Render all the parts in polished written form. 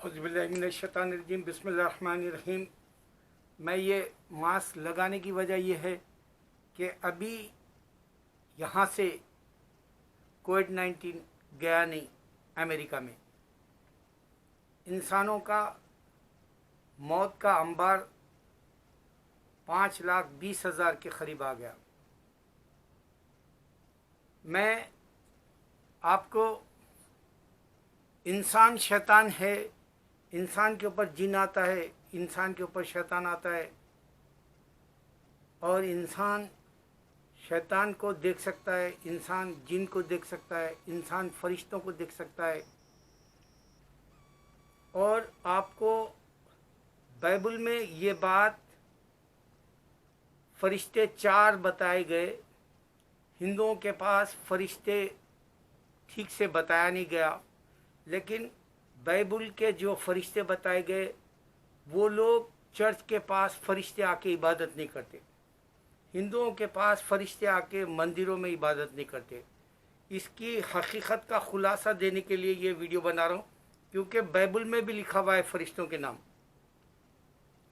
औज़ुबिल्लाहिमिनश्शैतानिर्रजीम बिस्मिल्लाहिर्रहमानिर्रहीम। मैं ये मास्क लगाने की वजह यह है कि अभी यहाँ से कोविड-19 गया नहीं। अमेरिका में इंसानों का मौत का अंबार 5,20,000 के करीब आ गया। मैं आपको इंसान शैतान है, इंसान के ऊपर जिन आता है, इंसान के ऊपर शैतान आता है, और इंसान शैतान को देख सकता है, इंसान जिन को देख सकता है, इंसान फरिश्तों को देख सकता है। और आपको बाइबल में ये बात फरिश्ते 4 बताए गए। हिंदुओं के पास फरिश्ते ठीक से बताया नहीं गया, लेकिन बाइबल के जो फरिश्ते बताए गए वो लोग चर्च के पास फरिश्ते आके इबादत नहीं करते। हिंदुओं के पास फरिश्ते आके मंदिरों में इबादत नहीं करते। इसकी हकीकत का खुलासा देने के लिए ये वीडियो बना रहा हूँ, क्योंकि बाइबल में भी लिखा हुआ है फरिश्तों के नाम।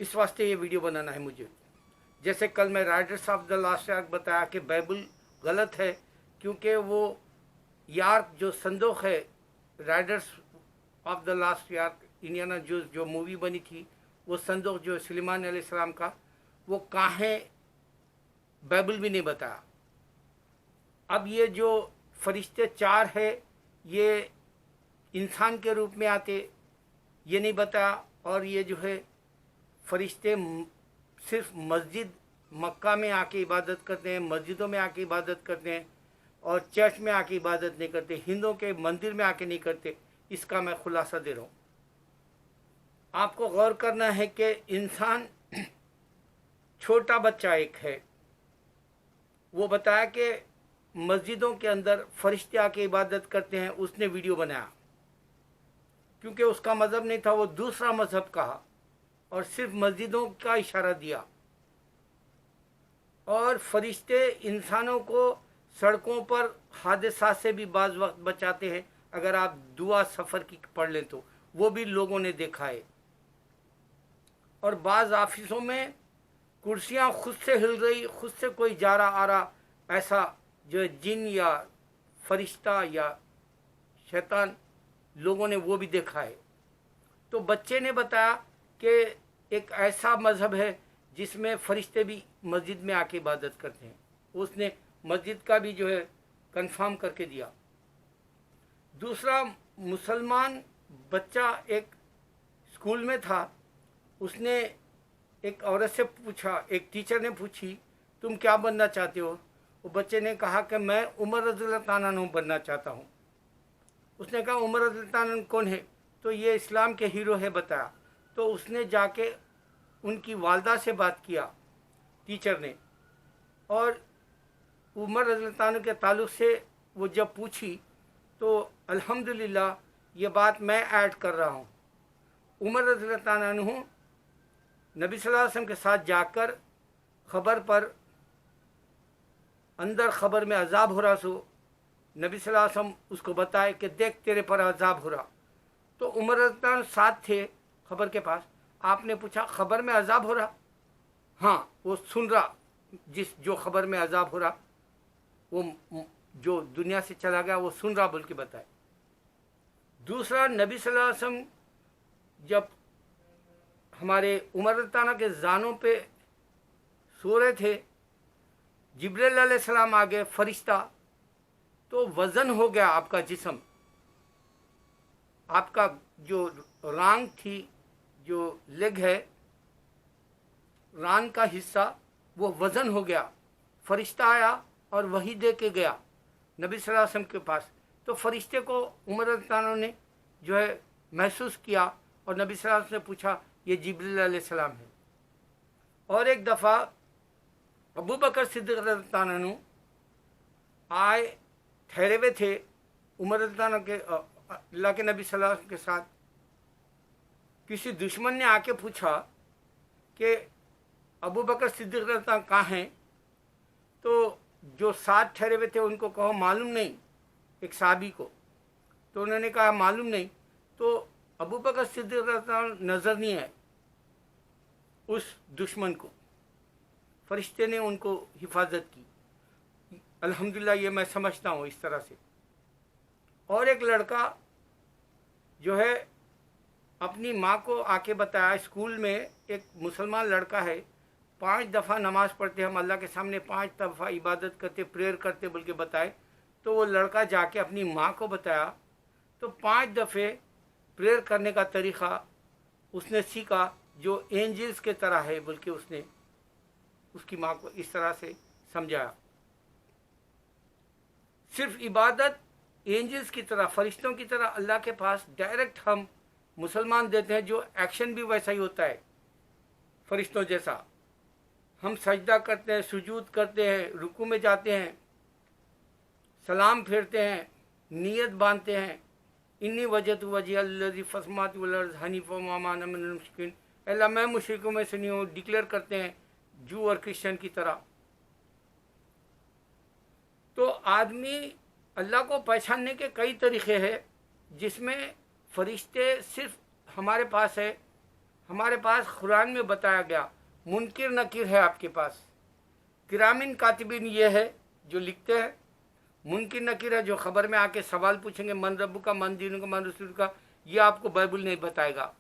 इस वास्ते ये वीडियो बनाना है मुझे। जैसे कल मैं Riders of the last arc बताया कि बाइबल गलत है, क्योंकि वो यार्क जो संदूक है, Riders of the last York, Indiana जो मूवी बनी थी, वो संदूक जो सुलेमान अलैहिस्सलाम का, वो कहाँ है बाइबल भी नहीं बताया। अब ये जो फरिश्ते 4 है ये इंसान के रूप में आते, ये नहीं बताया। और ये जो है फरिश्ते सिर्फ मस्जिद मक्का में आके इबादत करते हैं, मस्जिदों में आके इबादत करते हैं, और चर्च में आके इबादत नहीं करते, हिंदुओं के मंदिर में आके नहीं करते। इसका मैं खुलासा दे रहा हूँ। आपको गौर करना है कि इंसान छोटा बच्चा एक है, वो बताया कि मस्जिदों के अंदर फरिश्ते आके इबादत करते हैं। उसने वीडियो बनाया, क्योंकि उसका मज़हब नहीं था, वो दूसरा मज़हब कहा और सिर्फ मस्जिदों का इशारा दिया। और फरिश्ते इंसानों को सड़कों पर हादसा से भी बाज़ वक्त बचाते हैं। अगर आप दुआ सफ़र की पढ़ लें तो वो भी लोगों ने देखा है। और बाज़ ऑफिसों में कुर्सियां खुद से हिल रही, खुद से कोई जा रहा आ रहा, ऐसा जो जिन या फरिश्ता या शैतान, लोगों ने वो भी देखा है। तो बच्चे ने बताया कि एक ऐसा मज़हब है जिसमें फरिश्ते भी मस्जिद में आके इबादत करते हैं। उसने मस्जिद का भी जो है कंफर्म करके दिया। दूसरा मुसलमान बच्चा एक स्कूल में था, उसने एक औरत से पूछा, एक टीचर ने पूछी, तुम क्या बनना चाहते हो? वो बच्चे ने कहा कि मैं उमर रज़ियल्लाहु ताला अन्हु बनना चाहता हूँ। उसने कहा उमर रज़ियल्लाहु ताला अन्हु कौन है? तो ये इस्लाम के हीरो है बताया। तो उसने जाके उनकी वालदा से बात किया टीचर ने, और उमर रज़ियल्लाहु ताला अन्हु के ताल्लुक़ से वो जब पूछी तो अल्हम्दुलिल्लाह ये बात मैं ऐड कर रहा हूँ। उमर रज़ियल्लाहु ताला अन्हु नबी सल्लल्लाहु अलैहि वसल्लम के साथ जाकर ख़बर पर, अंदर ख़बर में अज़ाब हो रहा, सो नबी सल्लल्लाहु अलैहि वसल्लम उसको बताए कि देख तेरे पर अज़ाब हो रहा। तो उमर रज़ियल्लाहु ताला अन्हु साथ थे ख़बर के पास। आपने पूछा ख़बर में अज़ाब हो रहा? हाँ, वो सुन रहा, जो ख़बर में अज़ाब हो रहा, वो जो दुनिया से चला गया वो सुन रहा बोल के बताए। दूसरा, नबी सल्लल्लाहु अलैहि वसल्लम जब हमारे उमर ताना के जानों पे सो रहे थे, जिब्रील अलैहिस्सलाम आ गए, फरिश्ता। तो वज़न हो गया आपका जिस्म, आपका जो रांग थी, जो लेग है, रान का हिस्सा, वो वज़न हो गया। फरिश्ता आया और वही दे के गया नबी सल्लल्लाहु अलैहि वसल्लम के पास। तो फरिश्ते को उमर ताना ने जो है महसूस किया, और नबी सल्लल्लाहु अलैहि वसल्लम से पूछा ये जिब्रील अलैहिस्सलाम है। और एक दफ़ा अबू बकर सिद्दीक़ रज़ियल्लाहु अन्हु आए, ठहरे हुए थे उमर ताना के अल्लाह के नबी सल्लल्लाहु अलैहि वसल्लम के साथ। किसी दुश्मन ने आके पूछा कि अबू बकर सिद्दीक़ रज़ियल्लाहु अन्हु कहाँ हैं? तो जो साथ ठहरे हुए थे उनको कहो मालूम नहीं, एक साहबी को। तो उन्होंने कहा मालूम नहीं। तो अबू बकर सिद्दीक़ नज़र नहीं आए उस दुश्मन को, फरिश्ते ने उनको हिफाजत की। अल्हम्दुलिल्लाह ये मैं समझता हूँ इस तरह से। और एक लड़का जो है अपनी माँ को आके बताया, स्कूल में एक मुसलमान लड़का है, 5 दफ़ा नमाज़ पढ़ते, हम अल्लाह के सामने 5 दफ़ा इबादत करते, प्रेयर करते बोल के बताए। तो वो लड़का जाके अपनी माँ को बताया, तो 5 दफ़े प्रेयर करने का तरीक़ा उसने सीखा जो एंजल्स के तरह है बोल के उसने उसकी माँ को इस तरह से समझाया। सिर्फ इबादत एंजल्स की तरह, फरिश्तों की तरह अल्लाह के पास डायरेक्ट हम मुसलमान देते हैं, जो एक्शन भी वैसा ही होता है फरिश्तों जैसा। हम सजदा करते हैं, सुजूद करते हैं, रुकू में जाते हैं, सलाम फेरते हैं, नियत बांधते हैं। इन्नी वजह वजह अल्लज़ी फस्मात वल अर्ज़ हनीफ़ा व मा अना मिनल मुशरिकीन, अल्लाह मैं मुशरिकों में से नहीं हूँ, डिक्लेयर करते हैं जू और क्रिश्चियन की तरह। तो आदमी अल्लाह को पहचानने के कई तरीक़े हैं, जिसमें फरिश्ते सिर्फ हमारे पास है। हमारे पास कुरान में बताया गया मुनकिर नकीर है आपके पास, किरामिन कातिबिन ये है जो लिखते हैं, मुनकिर नकीर है जो ख़बर में आके सवाल पूछेंगे, मन रब्बु का, मन दीनु का, मन रसूल का। ये आपको बाइबल नहीं बताएगा,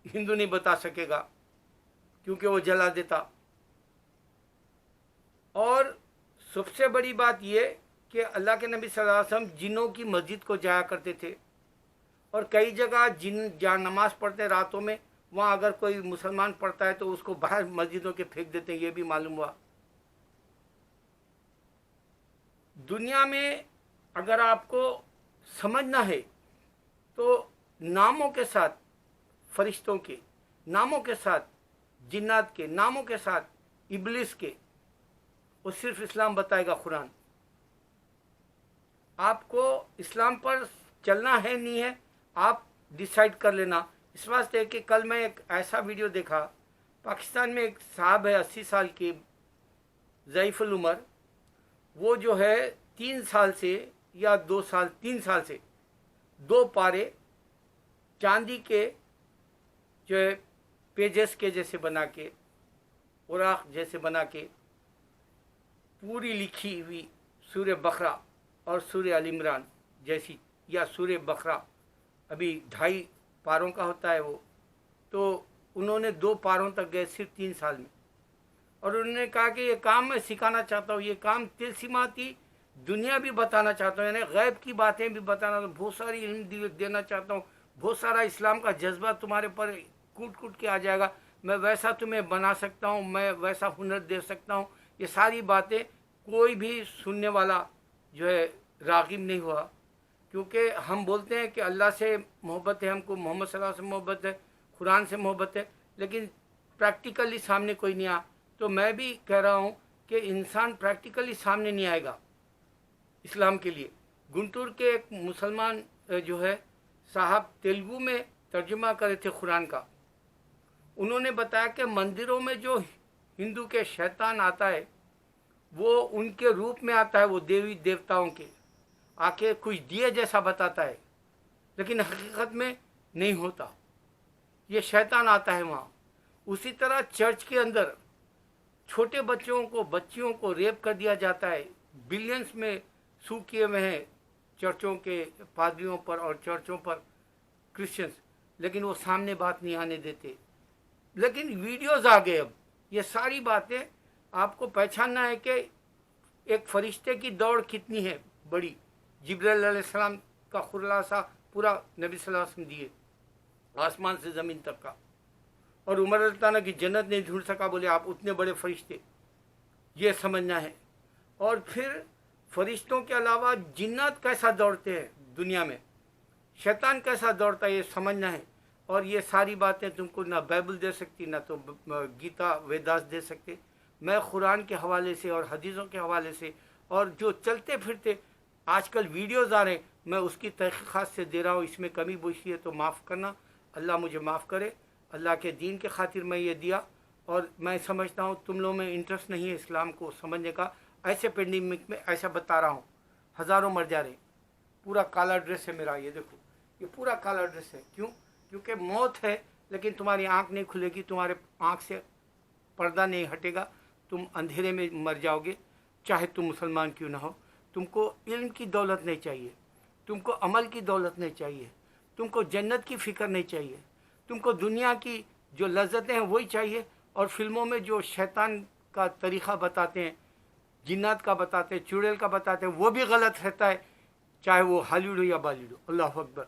हिंदू नहीं बता सकेगा क्योंकि वो जला देता। और सबसे बड़ी बात ये कि अल्लाह के नबी सल्लल्लाहु अलैहि वसल्लम जिन्नों की मस्जिद को जाया करते थे, और कई जगह जिन जहाँ नमाज पढ़ते रातों में, वहाँ अगर कोई मुसलमान पढ़ता है तो उसको बाहर मस्जिदों के फेंक देते हैं, ये भी मालूम हुआ। दुनिया में अगर आपको समझना है तो नामों के साथ, फरिश्तों के नामों के साथ, जिन्नात के नामों के साथ, इब्लिस के, वो सिर्फ इस्लाम बताएगा कुरान। आपको इस्लाम पर चलना है नहीं है, आप डिसाइड कर लेना। इस वास्ते कि कल मैं एक ऐसा वीडियो देखा, पाकिस्तान में एक साहब है 80 साल के, ज़ईफ़ुल उमर, वो जो है 3 साल से या 2 साल 3 साल से 2 पारे चांदी के जो है पेजेस के जैसे बना के, उराक जैसे बना के, पूरी लिखी हुई सूर्य बकरा और सूर्य अल इमरान जैसी, या सूर्य बकरा अभी 2.5 पारों का होता है वो, तो उन्होंने 2 पारों तक गए सिर्फ 3 साल में। और उन्होंने कहा कि ये काम मैं सिखाना चाहता हूँ, ये काम तिलसिमाती दुनिया भी बताना चाहता हूँ, यानी गैब की बातें भी बताना, बहुत सारी इल्म देना चाहता हूँ, बहुत सारा इस्लाम का जज्बा तुम्हारे पर कूट कूट के आ जाएगा, मैं वैसा तुम्हें बना सकता हूँ, मैं वैसा हुनर दे सकता हूँ। ये सारी बातें कोई भी सुनने वाला जो है राग़िब नहीं हुआ, क्योंकि हम बोलते हैं कि अल्लाह से मोहब्बत है, हमको मोहम्मद सल्लल्लाहु अलैहि वसल्लम से मोहब्बत है, कुरान से मोहब्बत है, लेकिन प्रैक्टिकली सामने कोई नहीं आया। तो मैं भी कह रहा हूँ कि इंसान प्रैक्टिकली सामने नहीं आएगा इस्लाम के लिए। गुंटूर के एक मुसलमान जो है साहब तेलुगु में तर्जुमा करे थे कुरान का, उन्होंने बताया कि मंदिरों में जो हिंदू के शैतान आता है वो उनके रूप में आता है, वो देवी देवताओं के आके कुछ दिए जैसा बताता है, लेकिन हकीकत में नहीं होता, ये शैतान आता है वहाँ। उसी तरह चर्च के अंदर छोटे बच्चियों को रेप कर दिया जाता है, बिलियंस में सू किए हुए हैं चर्चों के पादरियों पर और चर्चों पर क्रिश्चियंस, लेकिन वो सामने बात नहीं आने देते। लेकिन वीडियोज़ आ गए अब, ये सारी बातें आपको पहचानना है कि एक फरिश्ते की दौड़ कितनी है बड़ी। जिब्राइल अलैहिस्सलाम का खुलासा पूरा नबी सल्लल्लाहु अलैहि वसल्लम दिए, आसमान से ज़मीन तक का। और उमर रज़ियल्लाहु की जन्नत नहीं ढूंढ सका, बोले आप उतने बड़े फरिश्ते, ये समझना है। और फिर फरिश्तों के अलावा जिन्नात कैसा दौड़ते हैं दुनिया में, शैतान कैसा दौड़ता है, ये समझना है। और ये सारी बातें तुमको ना बाइबल दे सकती, ना तो गीता वेदास दे सकते। मैं कुरान के हवाले से और हदीसों के हवाले से, और जो चलते फिरते आजकल वीडियोज़ आ रहे हैं, मैं उसकी तहक़ीक़ात से दे रहा हूँ। इसमें कमी बेशी है तो माफ़ करना, अल्लाह मुझे माफ़ करे। अल्लाह के दीन के खातिर मैं ये दिया, और मैं समझता हूँ तुम लोगों में इंटरेस्ट नहीं है इस्लाम को समझने का। ऐसे पेंडेमिक में ऐसा बता रहा हूँ, हज़ारों मर जा रहे, पूरा काला ड्रेस है मेरा, ये देखो, ये पूरा काला ड्रेस है। क्यों? क्योंकि मौत है, लेकिन तुम्हारी आंख नहीं खुलेगी, तुम्हारे आंख से पर्दा नहीं हटेगा, तुम अंधेरे में मर जाओगे, चाहे तुम मुसलमान क्यों ना हो। तुमको इल्म की दौलत नहीं चाहिए, तुमको अमल की दौलत नहीं चाहिए, तुमको जन्नत की फ़िक्र नहीं चाहिए, तुमको दुनिया की जो लज्जतें हैं वही चाहिए। और फिल्मों में जो शैतान का तरीक़ा बताते हैं, जिन्नात का बताते हैं, चुड़ैल का बताते हैं, वो भी गलत रहता है, चाहे वो हॉलीवुड हो या बॉलीवुड। अल्लाह अकबर।